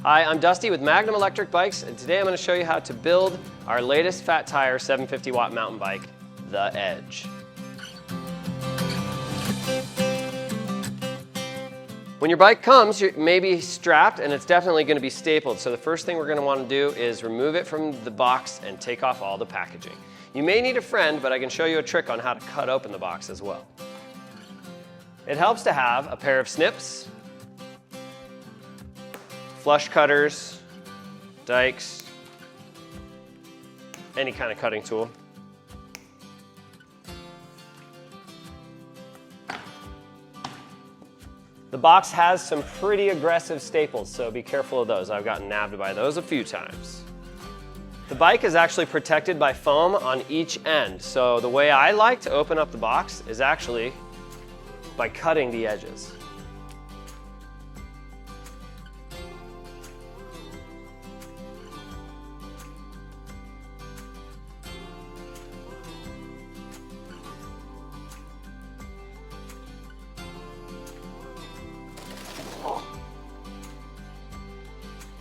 Hi, I'm Dusty with Magnum Electric Bikes, and today I'm going to show you how to build our latest fat tire 750 watt mountain bike, the Edge. When your bike comes, you may be strapped and it's definitely going to be stapled. So the first thing we're going to want to do is remove it from the box and take off all the packaging. You may need a friend, but I can show you a trick on how to cut open the box as well. It helps to have a pair of snips, flush cutters, dikes, any kind of cutting tool. The box has some pretty aggressive staples, so be careful of those. I've gotten nabbed by those a few times. The bike is actually protected by foam on each end, so the way I like to open up the box is actually by cutting the edges.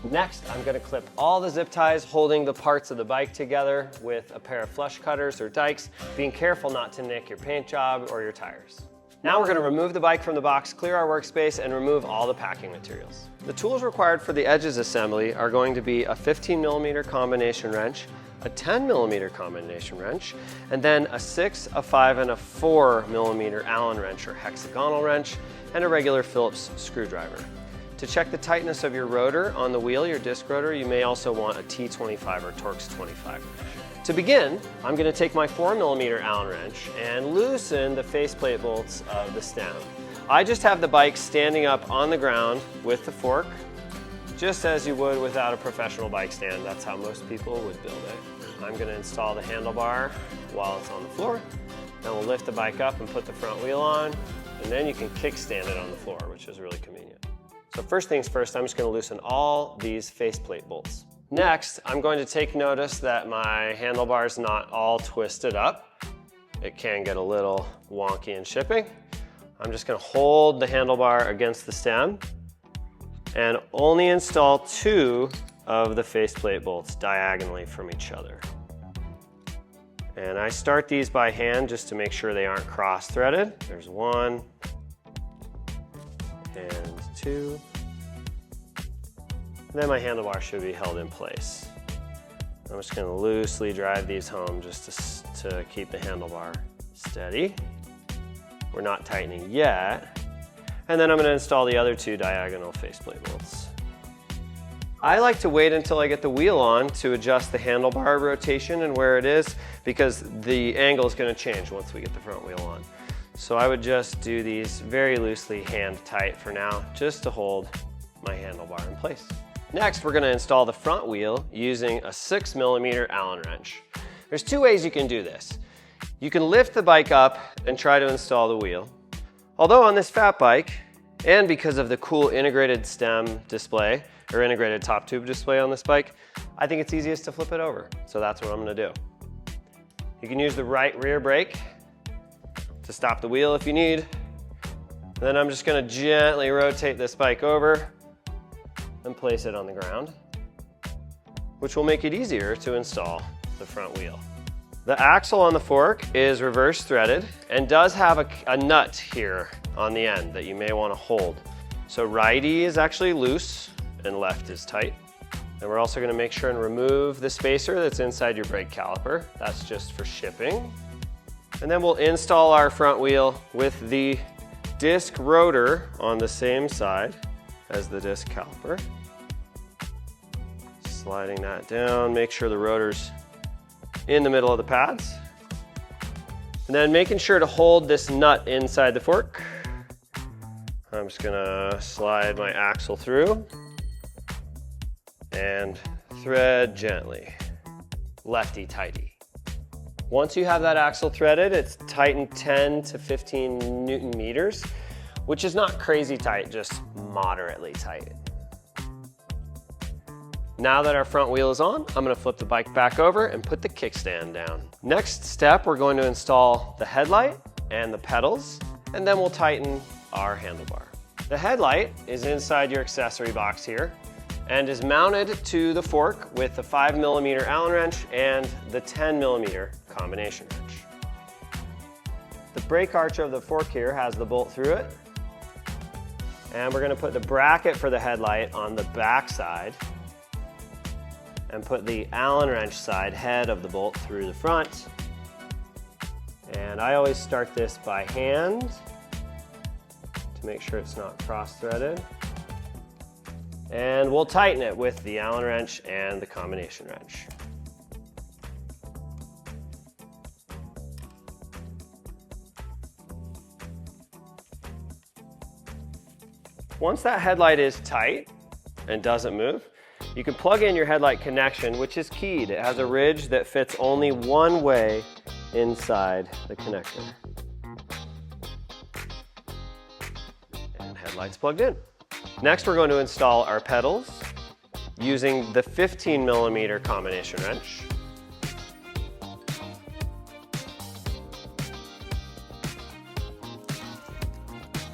Next, I'm going to clip all the zip ties holding the parts of the bike together with a pair of flush cutters or dikes, being careful not to nick your paint job or your tires. Now we're going to remove the bike from the box, clear our workspace, and remove all the packing materials. The tools required for the edges assembly are going to be a 15mm combination wrench, a 10mm combination wrench, and then a 6, a 5, and a 4mm Allen wrench or hexagonal wrench, and a regular Phillips screwdriver. To check the tightness of your rotor on the wheel, your disc rotor, you may also want a T25 or Torx 25 wrench. To begin, I'm going to take my 4mm Allen wrench and loosen the faceplate bolts of the stem. I just have the bike standing up on the ground with the fork, just as you would without a professional bike stand. That's how most people would build it. I'm going to install the handlebar while it's on the floor. Then we'll lift the bike up and put the front wheel on, and then you can kickstand it on the floor, which is really convenient. So first things first, I'm just going to loosen all these faceplate bolts. Next, I'm going to take notice that my handlebar is not all twisted up. It can get a little wonky in shipping. I'm just going to hold the handlebar against the stem and only install 2 of the faceplate bolts diagonally from each other. And I start these by hand just to make sure they aren't cross-threaded. There's 1 and 2. And then my handlebar should be held in place. I'm just going to loosely drive these home just to keep the handlebar steady. We're not tightening yet. And then I'm going to install the other 2 diagonal faceplate bolts. I like to wait until I get the wheel on to adjust the handlebar rotation and where it is, because the angle is going to change once we get the front wheel on. So I would just do these very loosely hand tight for now, just to hold my handlebar in place. Next, we're going to install the front wheel using a 6mm Allen wrench. There's 2 ways you can do this. You can lift the bike up and try to install the wheel. Although on this fat bike, and because of the cool integrated stem display, or integrated top tube display on this bike, I think it's easiest to flip it over. So that's what I'm going to do. You can use the right rear brake to stop the wheel if you need. And then I'm just going to gently rotate this bike over and place it on the ground, which will make it easier to install the front wheel. The axle on the fork is reverse threaded and does have a nut here on the end that you may want to hold. So righty is actually loose and left is tight. And we're also going to make sure and remove the spacer that's inside your brake caliper. That's just for shipping. And then we'll install our front wheel with the disc rotor on the same side as the disc caliper. Sliding that down, make sure the rotor's in the middle of the pads. And then making sure to hold this nut inside the fork. I'm just gonna slide my axle through and thread gently, lefty-tighty. Once you have that axle threaded, it's tightened 10 to 15 Newton meters, which is not crazy tight, just moderately tight. Now that our front wheel is on, I'm going to flip the bike back over and put the kickstand down. Next step, we're going to install the headlight and the pedals, and then we'll tighten our handlebar. The headlight is inside your accessory box here. and is mounted to the fork with the 5mm Allen wrench and the 10mm combination wrench. The brake arch of the fork here has the bolt through it, and we're going to put the bracket for the headlight on the back side and put the Allen wrench side head of the bolt through the front. And I always start this by hand to make sure it's not cross-threaded. And we'll tighten it with the Allen wrench and the combination wrench. Once that headlight is tight and doesn't move, you can plug in your headlight connection, which is keyed. It has a ridge that fits only one way inside the connector. And headlight's plugged in. Next, we're going to install our pedals using the 15mm combination wrench.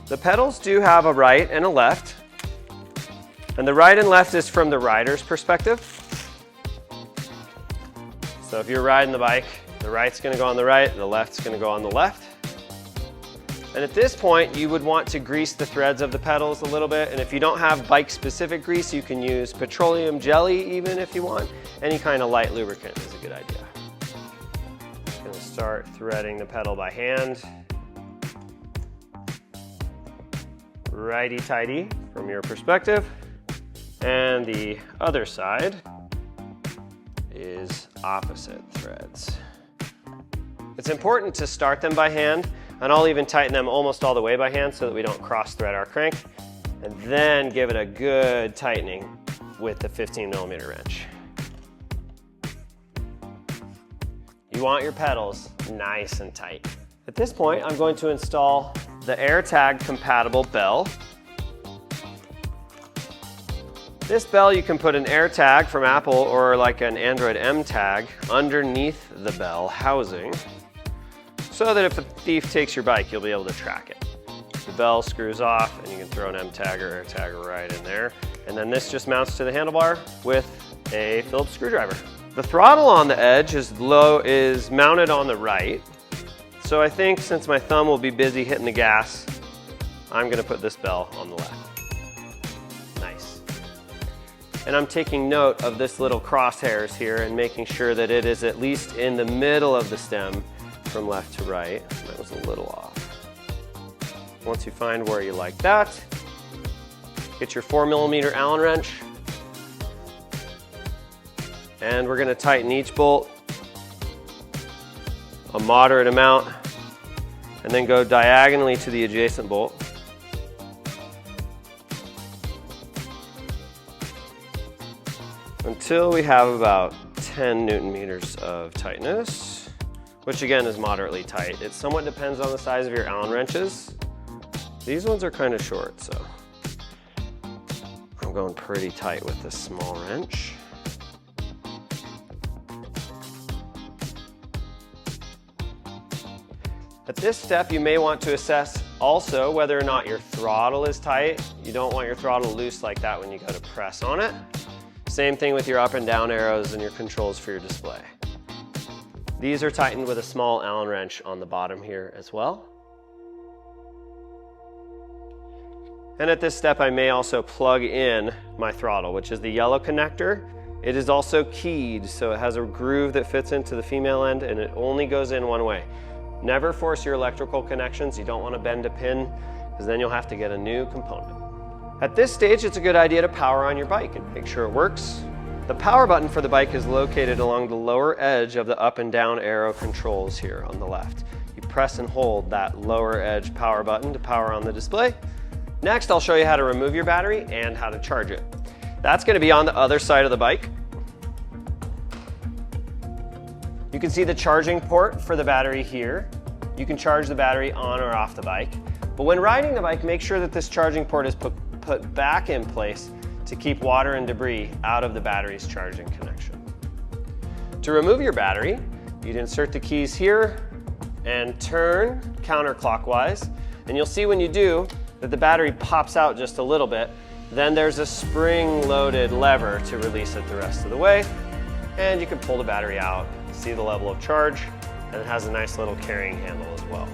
The pedals do have a right and a left, and the right and left is from the rider's perspective. So if you're riding the bike, the right's going to go on the right, the left's going to go on the left. And at this point, you would want to grease the threads of the pedals a little bit, and if you don't have bike-specific grease, you can use petroleum jelly even if you want. Any kind of light lubricant is a good idea. I'm going to start threading the pedal by hand. Righty-tighty from your perspective, and the other side is opposite threads. It's important to start them by hand, and I'll even tighten them almost all the way by hand so that we don't cross-thread our crank, and then give it a good tightening with the 15mm wrench. You want your pedals nice and tight. At this point, I'm going to install the AirTag compatible bell. This bell, you can put an AirTag from Apple or like an Android M tag underneath the bell housing so that if a thief takes your bike, you'll be able to track it. The bell screws off and you can throw an M tag or AirTag right in there. And then this just mounts to the handlebar with a Phillips screwdriver. The throttle on the Edge is mounted on the right. So I think since my thumb will be busy hitting the gas, I'm going to put this bell on the left. Nice. And I'm taking note of this little crosshairs here and making sure that it is at least in the middle of the stem from left to right. That was a little off. Once you find where you like that, get your 4mm Allen wrench, and we're going to tighten each bolt a moderate amount, and then go diagonally to the adjacent bolt. Until we have about 10 Newton-meters of tightness, which again is moderately tight. It somewhat depends on the size of your Allen wrenches. These ones are kind of short, so I'm going pretty tight with this small wrench. At this step, you may want to assess also whether or not your throttle is tight. You don't want your throttle loose like that when you go to press on it. Same thing with your up and down arrows and your controls for your display. These are tightened with a small Allen wrench on the bottom here as well. And at this step, I may also plug in my throttle, which is the yellow connector. It is also keyed, so it has a groove that fits into the female end, and it only goes in one way. Never force your electrical connections. You don't want to bend a pin, because then you'll have to get a new component. At this stage, it's a good idea to power on your bike and make sure it works. The power button for the bike is located along the lower edge of the up and down arrow controls here on the left. You press and hold that lower edge power button to power on the display. Next, I'll show you how to remove your battery and how to charge it. That's going to be on the other side of the bike. You can see the charging port for the battery here. You can charge the battery on or off the bike. But when riding the bike, make sure that this charging port is put back in place to keep water and debris out of the battery's charging connection. To remove your battery, you'd insert the keys here and turn counterclockwise. And you'll see when you do that the battery pops out just a little bit. Then there's a spring-loaded lever to release it the rest of the way. And you can pull the battery out, see the level of charge, and it has a nice little carrying handle as well.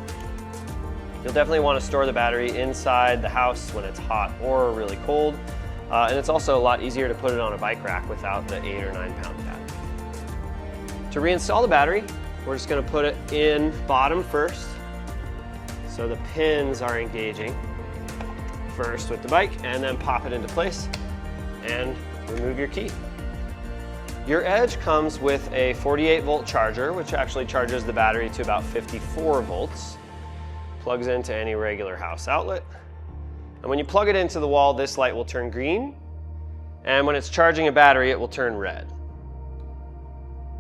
You'll definitely want to store the battery inside the house when it's hot or really cold. And it's also a lot easier to put it on a bike rack without the 8 or 9 pound battery. To reinstall the battery, we're just going to put it in bottom first. So the pins are engaging first with the bike, and then pop it into place and remove your key. Your Edge comes with a 48 volt charger, which actually charges the battery to about 54 volts. Plugs into any regular house outlet. And when you plug it into the wall, this light will turn green. And when it's charging a battery, it will turn red.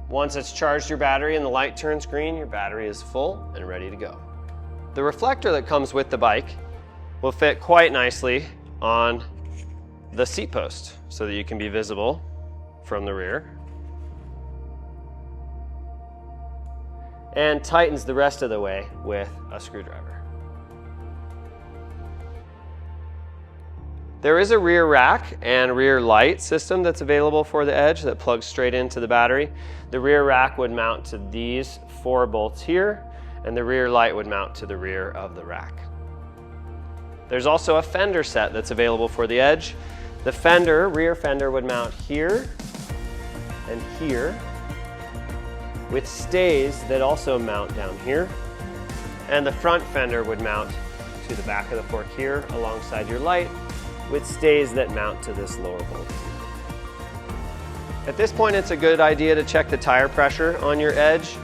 Once it's charged your battery and the light turns green, your battery is full and ready to go. The reflector that comes with the bike will fit quite nicely on the seat post so that you can be visible from the rear, and tightens the rest of the way with a screwdriver. There is a rear rack and rear light system that's available for the Edge that plugs straight into the battery. The rear rack would mount to these 4 bolts here, and the rear light would mount to the rear of the rack. There's also a fender set that's available for the Edge. The rear fender would mount here and here, with stays that also mount down here. And the front fender would mount to the back of the fork here alongside your light, with stays that mount to this lower bolt. At this point, it's a good idea to check the tire pressure on your Edge.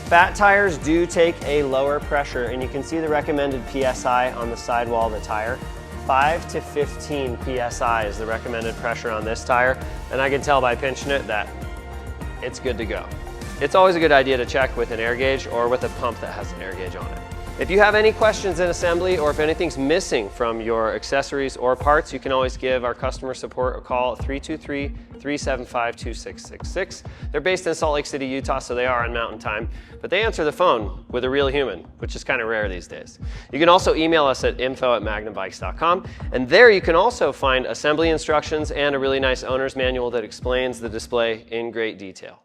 Fat tires do take a lower pressure, and you can see the recommended PSI on the sidewall of the tire. 5 to 15 PSI is the recommended pressure on this tire, and I can tell by pinching it that it's good to go. It's always a good idea to check with an air gauge or with a pump that has an air gauge on it. If you have any questions in assembly, or if anything's missing from your accessories or parts, you can always give our customer support a call at 323-375-2666. They're based in Salt Lake City, Utah, so they are on Mountain Time, but they answer the phone with a real human, which is kind of rare these days. You can also email us at info@magnumbikes.com, and there you can also find assembly instructions and a really nice owner's manual that explains the display in great detail.